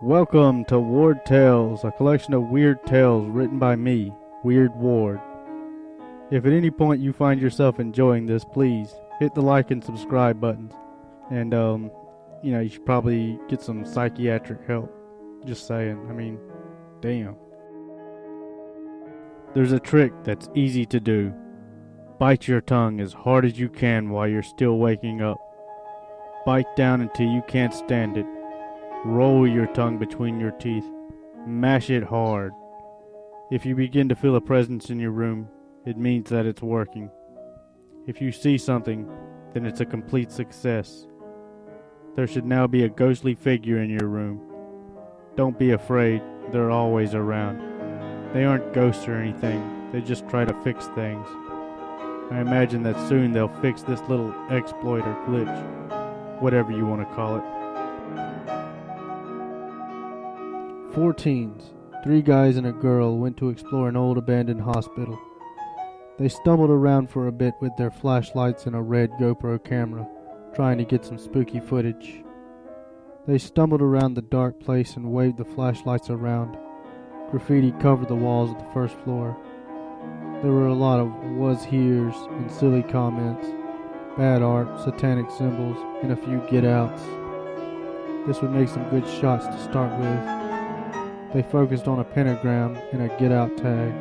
Welcome to Ward Tales, a collection of weird tales written by me, Weird Ward. If at any point you find yourself enjoying this, please hit the like and subscribe buttons. And, you should probably get some psychiatric help. Just saying. Damn. There's a trick that's easy to do. Bite your tongue as hard as you can while you're still waking up. Bite down until you can't stand it. Roll your tongue between your teeth. Mash it hard. If you begin to feel a presence in your room, it means that it's working. If you see something, then it's a complete success. There should now be a ghostly figure in your room. Don't be afraid, they're always around. They aren't ghosts or anything, they just try to fix things. I imagine that soon they'll fix this little exploit or glitch, whatever you want to call it. 4 teens, 3 guys and a girl, went to explore an old abandoned hospital. They stumbled around for a bit with their flashlights and a red GoPro camera, trying to get some spooky footage. They stumbled around the dark place and waved the flashlights around. Graffiti covered the walls of the first floor. There were a lot of "was here's" and silly comments, bad art, satanic symbols, and a few get outs. This would make some good shots to start with. They focused on a pentagram and a get out tag.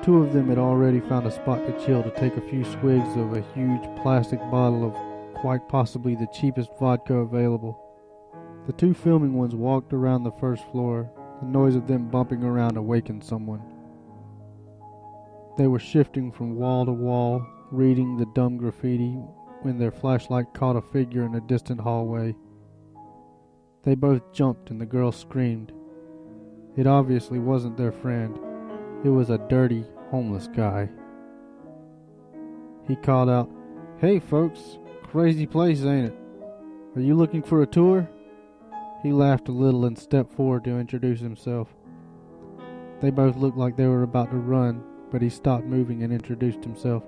2 of them had already found a spot to chill to take a few swigs of a huge plastic bottle of quite possibly the cheapest vodka available. The 2 filming ones walked around the first floor. The noise of them bumping around awakened someone. They were shifting from wall to wall, reading the dumb graffiti, when their flashlight caught a figure in a distant hallway. They both jumped and the girl screamed. It obviously wasn't their friend. It was a dirty, homeless guy. He called out, "Hey folks, crazy place, ain't it? Are you looking for a tour?" He laughed a little and stepped forward to introduce himself. They both looked like they were about to run, but he stopped moving and introduced himself.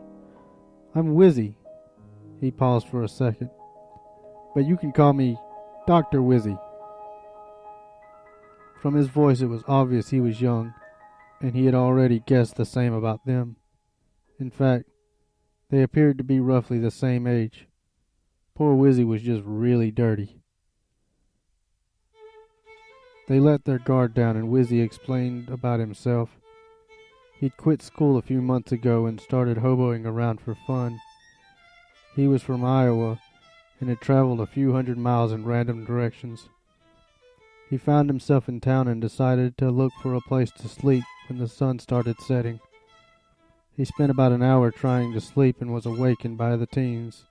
"I'm Wizzy." He paused for a second. "But you can call me Dr. Wizzy." From his voice it was obvious he was young, and he had already guessed the same about them. In fact, they appeared to be roughly the same age. Poor Wizzy was just really dirty. They let their guard down and Wizzy explained about himself. He'd quit school a few months ago and started hoboing around for fun. He was from Iowa and had traveled a few hundred miles in random directions. He found himself in town and decided to look for a place to sleep when the sun started setting. He spent about an hour trying to sleep and was awakened by the teens.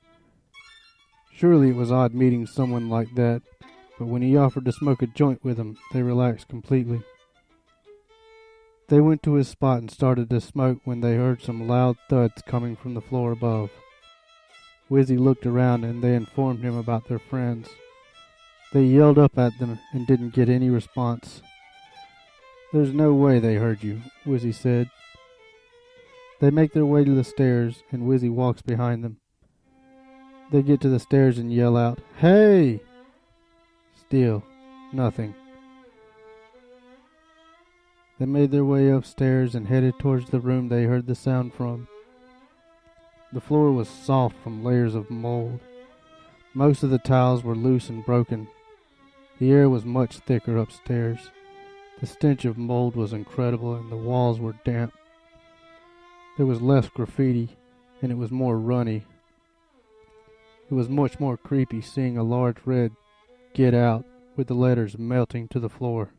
Surely it was odd meeting someone like that, but when he offered to smoke a joint with them, they relaxed completely. They went to his spot and started to smoke when they heard some loud thuds coming from the floor above. Wizzy looked around and they informed him about their friends. They yelled up at them and didn't get any response. "There's no way they heard you," Wizzy said. They make their way to the stairs and Wizzy walks behind them. They get to the stairs and yell out, "Hey!" Still, nothing. They made their way upstairs and headed towards the room they heard the sound from. The floor was soft from layers of mold. Most of the tiles were loose and broken. The air was much thicker upstairs. The stench of mold was incredible and the walls were damp. There was less graffiti and it was more runny. It was much more creepy seeing a large red "Get Out" with the letters melting to the floor.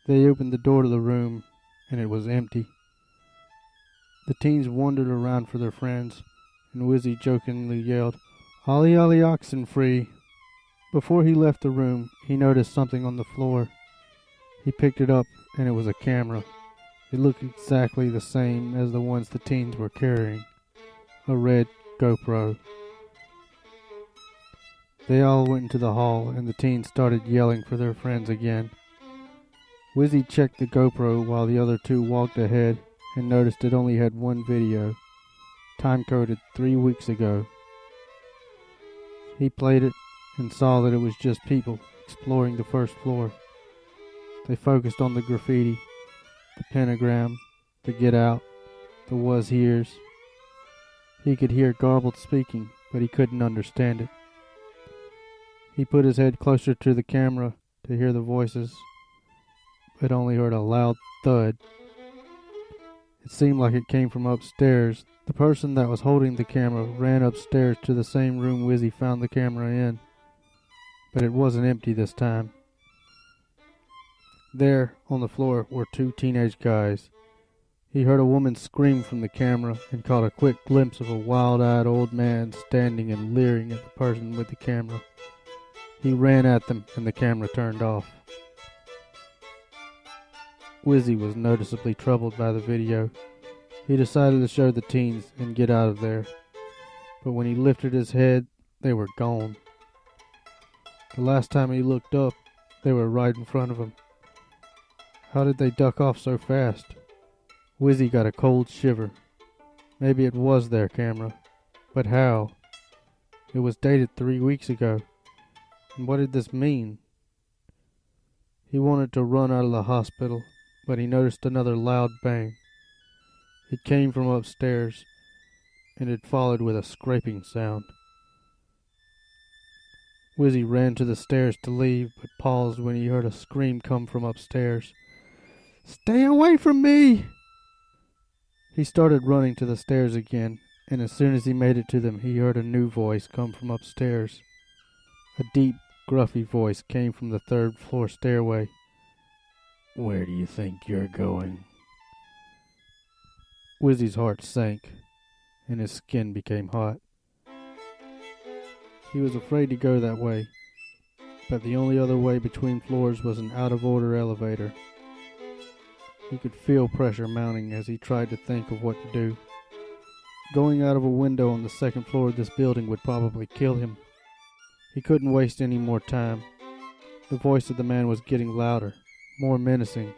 They opened the door to the room and it was empty. The teens wandered around for their friends and Wizzy jokingly yelled, "Ollie Ollie oxen free." Before he left the room, he noticed something on the floor. He picked it up and it was a camera. It looked exactly the same as the ones the teens were carrying. A red GoPro. They all went into the hall and the teens started yelling for their friends again. Wizzy checked the GoPro while the other 2 walked ahead and noticed it only had one video, time-coded 3 weeks ago. He played it and saw that it was just people exploring the first floor. They focused on the graffiti, the pentagram, the get out, the was here's. He could hear garbled speaking, but he couldn't understand it. He put his head closer to the camera to hear the voices, but only heard a loud thud. It seemed like it came from upstairs. The person that was holding the camera ran upstairs to the same room Wizzy found the camera in, but it wasn't empty this time. There, on the floor, were two teenage guys. He heard a woman scream from the camera and caught a quick glimpse of a wild-eyed old man standing and leering at the person with the camera. He ran at them and the camera turned off. Wizzy was noticeably troubled by the video. He decided to show the teens and get out of there. But when he lifted his head, they were gone. The last time he looked up, they were right in front of him. How did they duck off so fast? Wizzy got a cold shiver. Maybe it was their camera. But how? It was dated 3 weeks ago. And what did this mean? He wanted to run out of the hospital, but he noticed another loud bang. It came from upstairs, and it followed with a scraping sound. Wizzy ran to the stairs to leave, but paused when he heard a scream come from upstairs. "Stay away from me!" He started running to the stairs again, and as soon as he made it to them, he heard a new voice come from upstairs. A deep, gruffy voice came from the third-floor stairway. "Where do you think you're going?" Wizzy's heart sank, and his skin became hot. He was afraid to go that way, but the only other way between floors was an out-of-order elevator. He could feel pressure mounting as he tried to think of what to do. Going out of a window on the second floor of this building would probably kill him. He couldn't waste any more time. The voice of the man was getting louder, more menacing.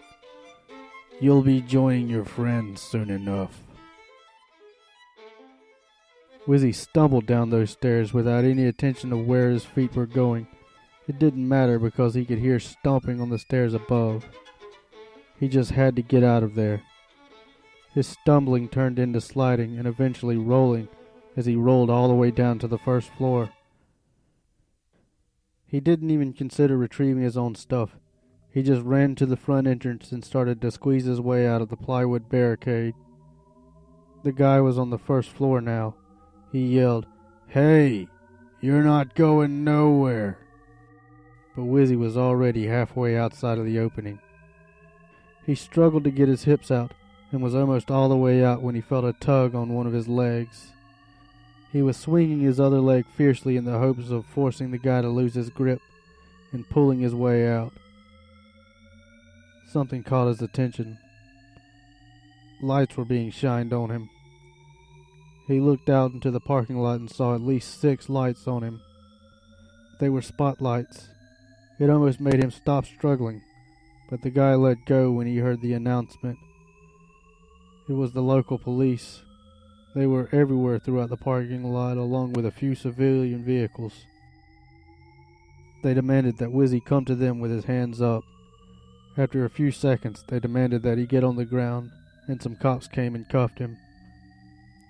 "You'll be joining your friends soon enough." Wizzy stumbled down those stairs without any attention to where his feet were going. It didn't matter because he could hear stomping on the stairs above. He just had to get out of there. His stumbling turned into sliding and eventually rolling as he rolled all the way down to the first floor. He didn't even consider retrieving his own stuff. He just ran to the front entrance and started to squeeze his way out of the plywood barricade. The guy was on the first floor now. He yelled, "Hey, you're not going nowhere." But Wizzy was already halfway outside of the opening. He struggled to get his hips out and was almost all the way out when he felt a tug on one of his legs. He was swinging his other leg fiercely in the hopes of forcing the guy to lose his grip and pulling his way out. Something caught his attention. Lights were being shined on him. He looked out into the parking lot and saw at least 6 lights on him. They were spotlights. It almost made him stop struggling, but the guy let go when he heard the announcement. It was the local police. They were everywhere throughout the parking lot, along with a few civilian vehicles. They demanded that Wizzy come to them with his hands up. After a few seconds, they demanded that he get on the ground, and some cops came and cuffed him.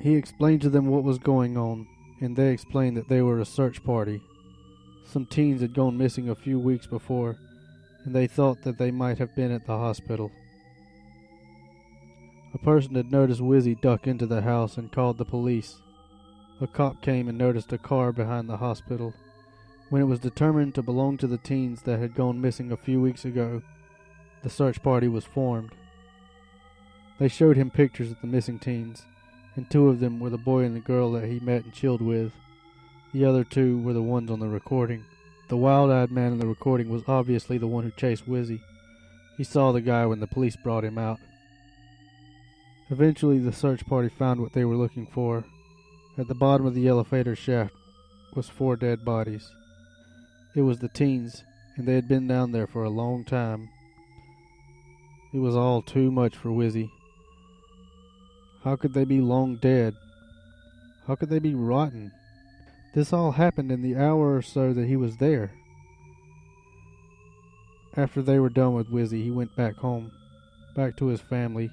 He explained to them what was going on, and they explained that they were a search party. Some teens had gone missing a few weeks before, and they thought that they might have been at the hospital. A person had noticed Wizzy duck into the house and called the police. A cop came and noticed a car behind the hospital. When it was determined to belong to the teens that had gone missing a few weeks ago, the search party was formed. They showed him pictures of the missing teens, and 2 of them were the boy and the girl that he met and chilled with. The other 2 were the ones on the recording. The wild-eyed man in the recording was obviously the one who chased Wizzy. He saw the guy when the police brought him out. Eventually, the search party found what they were looking for. At the bottom of the elevator shaft was 4 dead bodies. It was the teens, and they had been down there for a long time. It was all too much for Wizzy. How could they be long dead? How could they be rotten? This all happened in the hour or so that he was there. After they were done with Wizzy, he went back home, back to his family,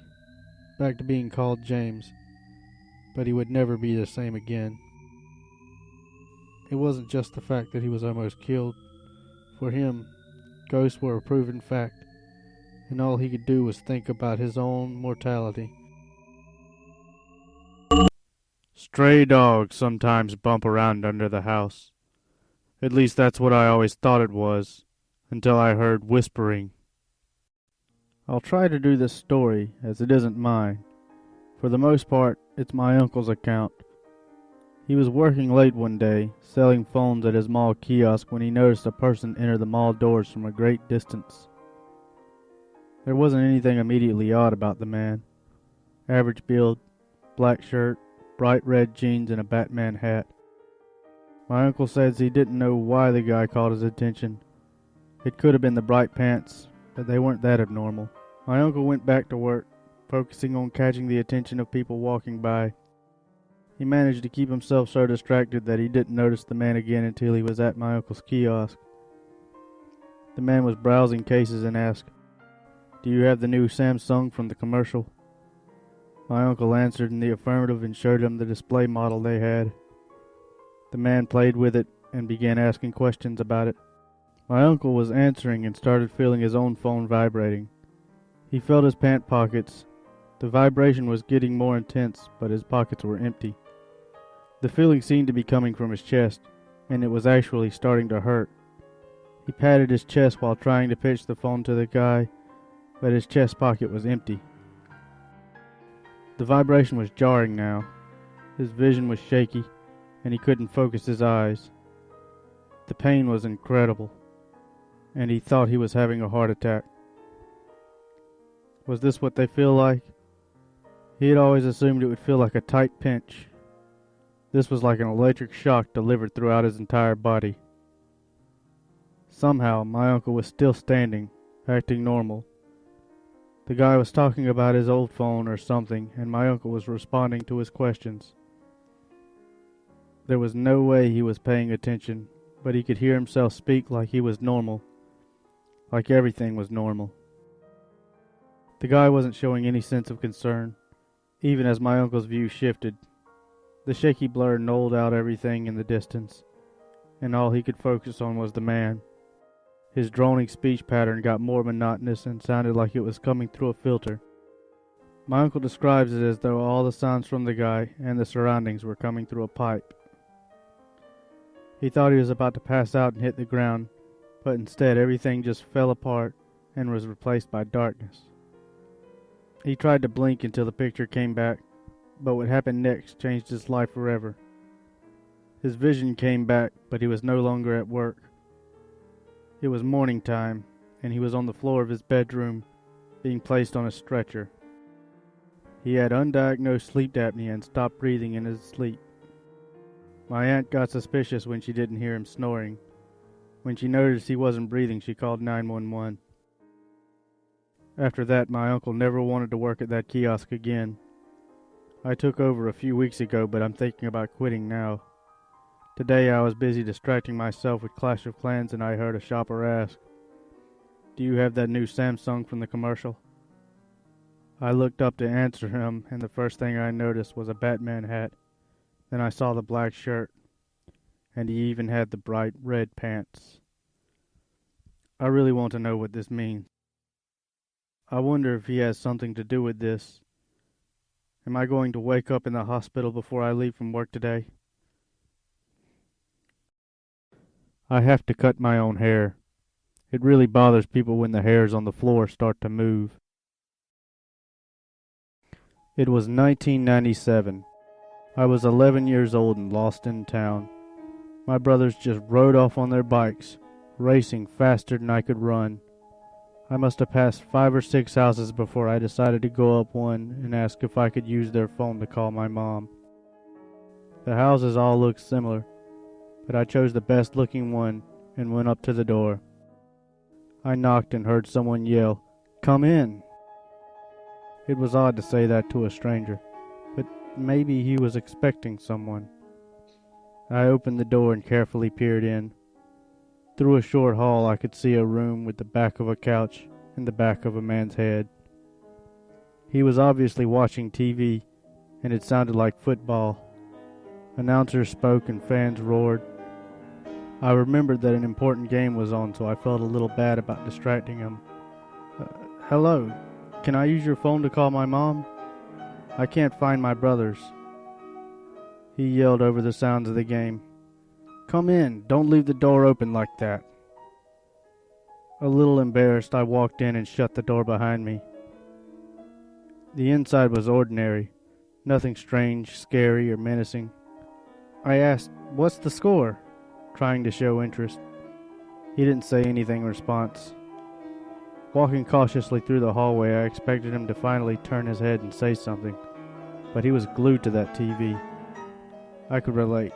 back to being called James, but he would never be the same again. It wasn't just the fact that he was almost killed. For him, ghosts were a proven fact, and all he could do was think about his own mortality. Stray dogs sometimes bump around under the house. At least that's what I always thought it was, until I heard whispering. I'll try to do this story as it isn't mine. For the most part, it's my uncle's account. He was working late one day, selling phones at his mall kiosk when he noticed a person enter the mall doors from a great distance. There wasn't anything immediately odd about the man. Average build, black shirt, bright red jeans, and a Batman hat. My uncle says he didn't know why the guy caught his attention. It could have been the bright pants, but they weren't that abnormal. My uncle went back to work, focusing on catching the attention of people walking by. He managed to keep himself so distracted that he didn't notice the man again until he was at my uncle's kiosk. The man was browsing cases and asked, "Do you have the new Samsung from the commercial?" My uncle answered in the affirmative and showed him the display model they had. The man played with it and began asking questions about it. My uncle was answering and started feeling his own phone vibrating. He felt his pant pockets. The vibration was getting more intense, but his pockets were empty. The feeling seemed to be coming from his chest, and it was actually starting to hurt. He patted his chest while trying to pitch the phone to the guy, but his chest pocket was empty. The vibration was jarring now. His vision was shaky, and he couldn't focus his eyes. The pain was incredible, and he thought he was having a heart attack. Was this what they feel like? He had always assumed it would feel like a tight pinch. This was like an electric shock delivered throughout his entire body. Somehow, my uncle was still standing, acting normal. The guy was talking about his old phone or something, and my uncle was responding to his questions. There was no way he was paying attention, but he could hear himself speak like he was normal, like everything was normal. The guy wasn't showing any sense of concern, even as my uncle's view shifted. The shaky blur nulled out everything in the distance, and all he could focus on was the man. His droning speech pattern got more monotonous and sounded like it was coming through a filter. My uncle describes it as though all the sounds from the guy and the surroundings were coming through a pipe. He thought he was about to pass out and hit the ground, but instead everything just fell apart and was replaced by darkness. He tried to blink until the picture came back, but what happened next changed his life forever. His vision came back, but he was no longer at work. It was morning time, and he was on the floor of his bedroom, being placed on a stretcher. He had undiagnosed sleep apnea and stopped breathing in his sleep. My aunt got suspicious when she didn't hear him snoring. When she noticed he wasn't breathing, she called 911. After that, my uncle never wanted to work at that kiosk again. I took over a few weeks ago, but I'm thinking about quitting now. Today I was busy distracting myself with Clash of Clans and I heard a shopper ask, "Do you have that new Samsung from the commercial?" I looked up to answer him, and the first thing I noticed was a Batman hat. Then I saw the black shirt, and he even had the bright red pants. I really want to know what this means. I wonder if he has something to do with this. Am I going to wake up in the hospital before I leave from work today? I have to cut my own hair. It really bothers people when the hairs on the floor start to move. It was 1997. I was 11 years old and lost in town. My brothers just rode off on their bikes, racing faster than I could run. I must have passed 5 or 6 houses before I decided to go up one and ask if I could use their phone to call my mom. The houses all looked similar, but I chose the best looking one and went up to the door. I knocked and heard someone yell, "Come in!" It was odd to say that to a stranger, but maybe he was expecting someone. I opened the door and carefully peered in. Through a short hall, I could see a room with the back of a couch and the back of a man's head. He was obviously watching TV, and it sounded like football. Announcers spoke and fans roared. I remembered that an important game was on, so I felt a little bad about distracting him. Hello, can I use your phone to call my mom? I can't find my brothers. He yelled over the sounds of the game. Come in, don't leave the door open like that. A little embarrassed, I walked in and shut the door behind me. The inside was ordinary, nothing strange, scary, or menacing. I asked, "What's the score?" trying to show interest. He didn't say anything in response. Walking cautiously through the hallway, I expected him to finally turn his head and say something, but he was glued to that TV. I could relate.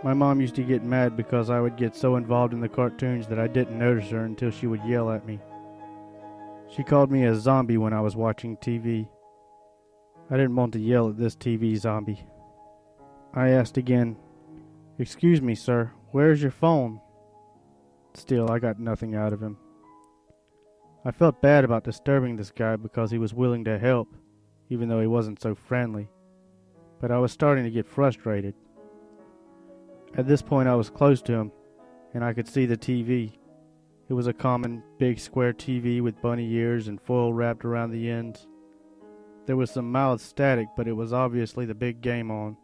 My mom used to get mad because I would get so involved in the cartoons that I didn't notice her until she would yell at me. She called me a zombie when I was watching TV. I didn't want to yell at this TV zombie. I asked again, "Excuse me, sir, where's your phone?" Still, I got nothing out of him. I felt bad about disturbing this guy because he was willing to help, even though he wasn't so friendly. But I was starting to get frustrated. At this point I was close to him, and I could see the TV. It was a common, big square TV with bunny ears and foil wrapped around the ends. There was some mild static, but it was obviously the big game on.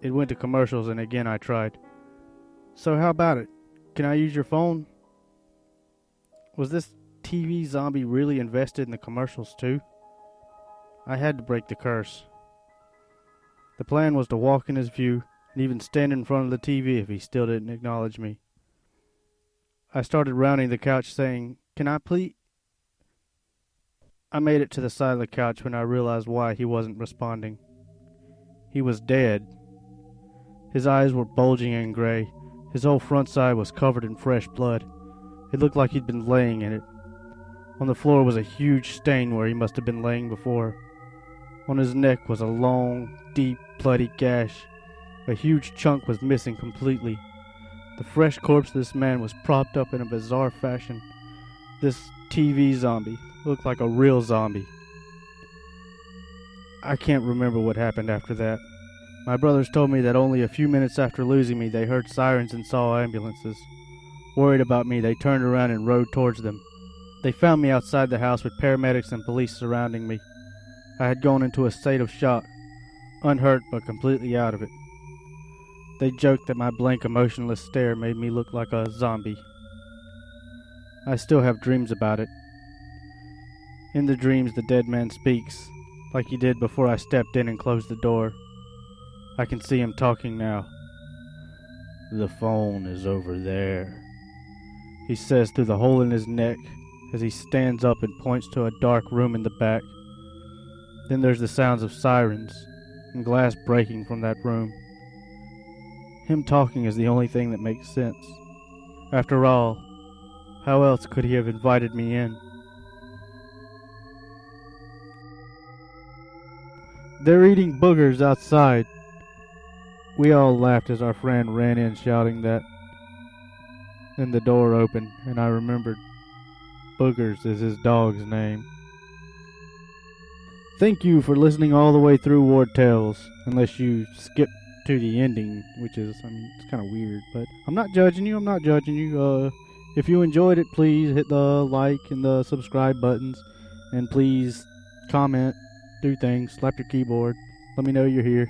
It went to commercials, and again I tried. "So how about it? Can I use your phone?" Was this TV zombie really invested in the commercials too? I had to break the curse. The plan was to walk in his view and even stand in front of the TV if he still didn't acknowledge me. I started rounding the couch saying, "Can I please?" I made it to the side of the couch when I realized why he wasn't responding. He was dead. His eyes were bulging and gray. His whole front side was covered in fresh blood. It looked like he'd been laying in it. On the floor was a huge stain where he must have been laying before. On his neck was a long, deep, bloody gash. A huge chunk was missing completely. The fresh corpse of this man was propped up in a bizarre fashion. This TV zombie looked like a real zombie. I can't remember what happened after that. My brothers told me that only a few minutes after losing me, they heard sirens and saw ambulances. Worried about me, they turned around and rode towards them. They found me outside the house with paramedics and police surrounding me. I had gone into a state of shock, unhurt but completely out of it. They joked that my blank, emotionless stare made me look like a zombie. I still have dreams about it. In the dreams, the dead man speaks, like he did before I stepped in and closed the door. I can see him talking now. "The phone is over there," he says through the hole in his neck as he stands up and points to a dark room in the back. Then there's the sounds of sirens and glass breaking from that room. Him talking is the only thing that makes sense. After all, how else could he have invited me in? "They're eating boogers outside." We all laughed as our friend ran in shouting that. Then the door opened, and I remembered. Boogers is his dog's name. Thank you for listening all the way through Ward Tales, unless you skip to the ending, which is, it's kind of weird, but I'm not judging you. If you enjoyed it, please hit the like and the subscribe buttons, and please comment, do things, slap your keyboard, let me know you're here.